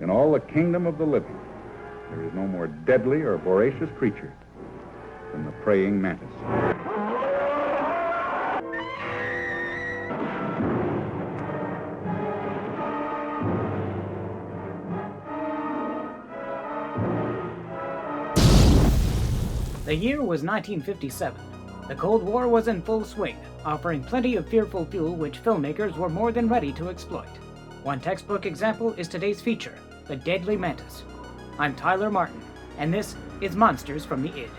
In all the kingdom of the living, there is no more deadly or voracious creature than the praying mantis. The year was 1957. The Cold War was in full swing, offering plenty of fearful fuel which filmmakers were more than ready to exploit. One textbook example is today's feature, The Deadly Mantis. I'm Tyler Martin, and this is Monsters from the Id.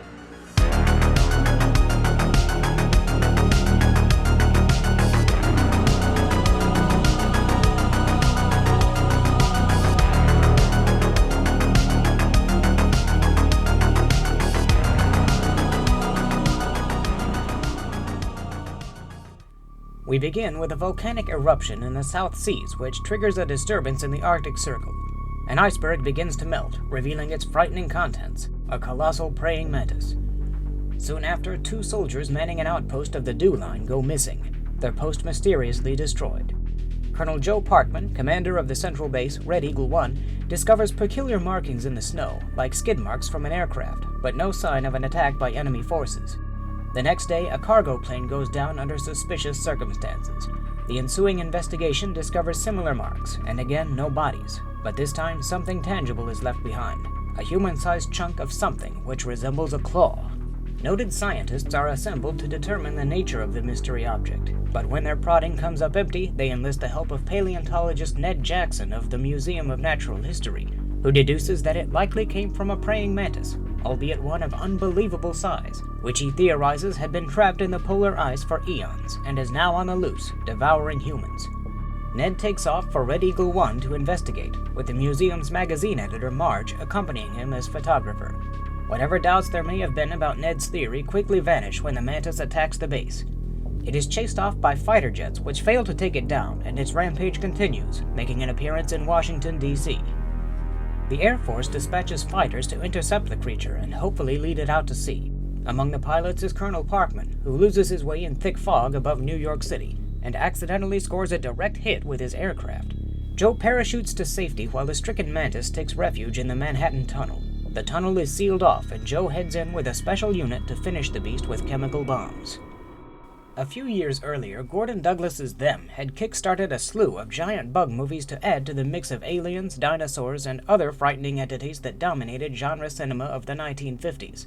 We begin with a volcanic eruption in the South Seas which triggers a disturbance in the Arctic Circle. An iceberg begins to melt, revealing its frightening contents, a colossal praying mantis. Soon after, 2 soldiers manning an outpost of the Dew Line go missing, their post mysteriously destroyed. Colonel Joe Parkman, commander of the central base, Red Eagle 1, discovers peculiar markings in the snow, like skid marks from an aircraft, but no sign of an attack by enemy forces. The next day, a cargo plane goes down under suspicious circumstances. The ensuing investigation discovers similar marks, and again no bodies, but this time something tangible is left behind, a human-sized chunk of something which resembles a claw. Noted scientists are assembled to determine the nature of the mystery object, but when their prodding comes up empty, they enlist the help of paleontologist Ned Jackson of the Museum of Natural History, who deduces that it likely came from a praying mantis, albeit one of unbelievable size, which he theorizes had been trapped in the polar ice for eons and is now on the loose, devouring humans. Ned takes off for Red Eagle 1 to investigate, with the museum's magazine editor Marge accompanying him as photographer. Whatever doubts there may have been about Ned's theory quickly vanish when the mantis attacks the base. It is chased off by fighter jets which fail to take it down, and its rampage continues, making an appearance in Washington, D.C. The Air Force dispatches fighters to intercept the creature and hopefully lead it out to sea. Among the pilots is Colonel Parkman, who loses his way in thick fog above New York City and accidentally scores a direct hit with his aircraft. Joe parachutes to safety while the stricken mantis takes refuge in the Manhattan Tunnel. The tunnel is sealed off and Joe heads in with a special unit to finish the beast with chemical bombs. A few years earlier, Gordon Douglas's Them had kick-started a slew of giant bug movies to add to the mix of aliens, dinosaurs, and other frightening entities that dominated genre cinema of the 1950s.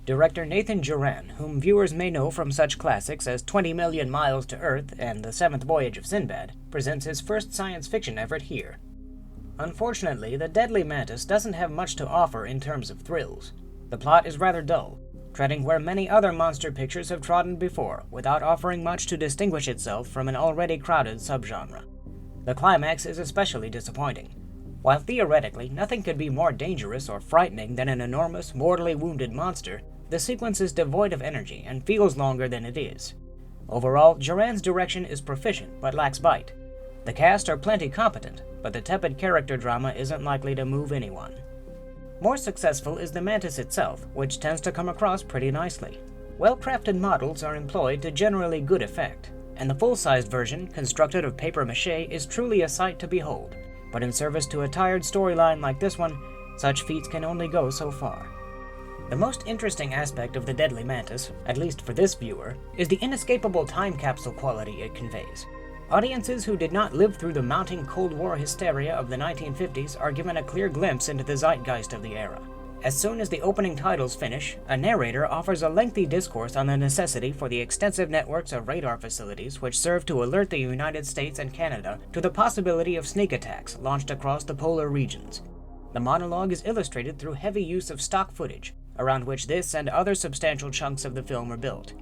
Director Nathan Joran, whom viewers may know from such classics as 20 Million Miles to Earth and The Seventh Voyage of Sinbad, presents his first science fiction effort here. Unfortunately, The Deadly Mantis doesn't have much to offer in terms of thrills. The plot is rather dull, treading where many other monster pictures have trodden before, without offering much to distinguish itself from an already crowded subgenre. The climax is especially disappointing. While theoretically nothing could be more dangerous or frightening than an enormous, mortally wounded monster, the sequence is devoid of energy and feels longer than it is. Overall, Joran's direction is proficient but lacks bite. The cast are plenty competent, but the tepid character drama isn't likely to move anyone. More successful is the mantis itself, which tends to come across pretty nicely. Well-crafted models are employed to generally good effect, and the full-sized version, constructed of papier-mâché, is truly a sight to behold. But in service to a tired storyline like this one, such feats can only go so far. The most interesting aspect of The Deadly Mantis, at least for this viewer, is the inescapable time capsule quality it conveys. Audiences who did not live through the mounting Cold War hysteria of the 1950s are given a clear glimpse into the zeitgeist of the era. As soon as the opening titles finish, a narrator offers a lengthy discourse on the necessity for the extensive networks of radar facilities which serve to alert the United States and Canada to the possibility of sneak attacks launched across the polar regions. The monologue is illustrated through heavy use of stock footage, around which this and other substantial chunks of the film are built.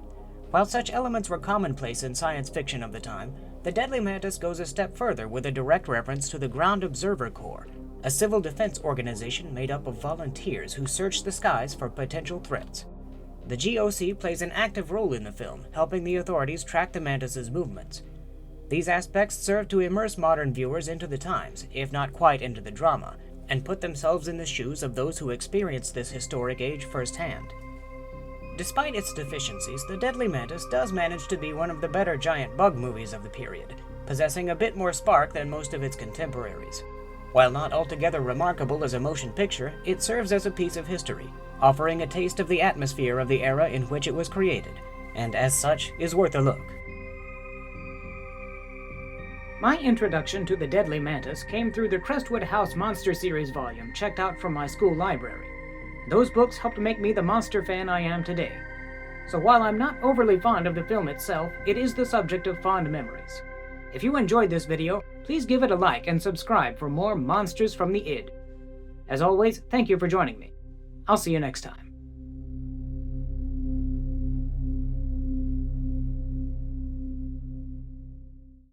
While such elements were commonplace in science fiction of the time, The Deadly Mantis goes a step further with a direct reference to the Ground Observer Corps, a civil defense organization made up of volunteers who search the skies for potential threats. The GOC plays an active role in the film, helping the authorities track the mantis's movements. These aspects serve to immerse modern viewers into the times, if not quite into the drama, and put themselves in the shoes of those who experienced this historic age firsthand. Despite its deficiencies, The Deadly Mantis does manage to be one of the better giant bug movies of the period, possessing a bit more spark than most of its contemporaries. While not altogether remarkable as a motion picture, it serves as a piece of history, offering a taste of the atmosphere of the era in which it was created, and as such is worth a look. My introduction to the deadly mantis came through the Crestwood House Monster Series volume checked out from my school library. Those books helped make me the monster fan I am today. So while I'm not overly fond of the film itself, it is the subject of fond memories. If you enjoyed this video, please give it a like and subscribe for more Monsters from the Id. As always, thank you for joining me. I'll see you next time.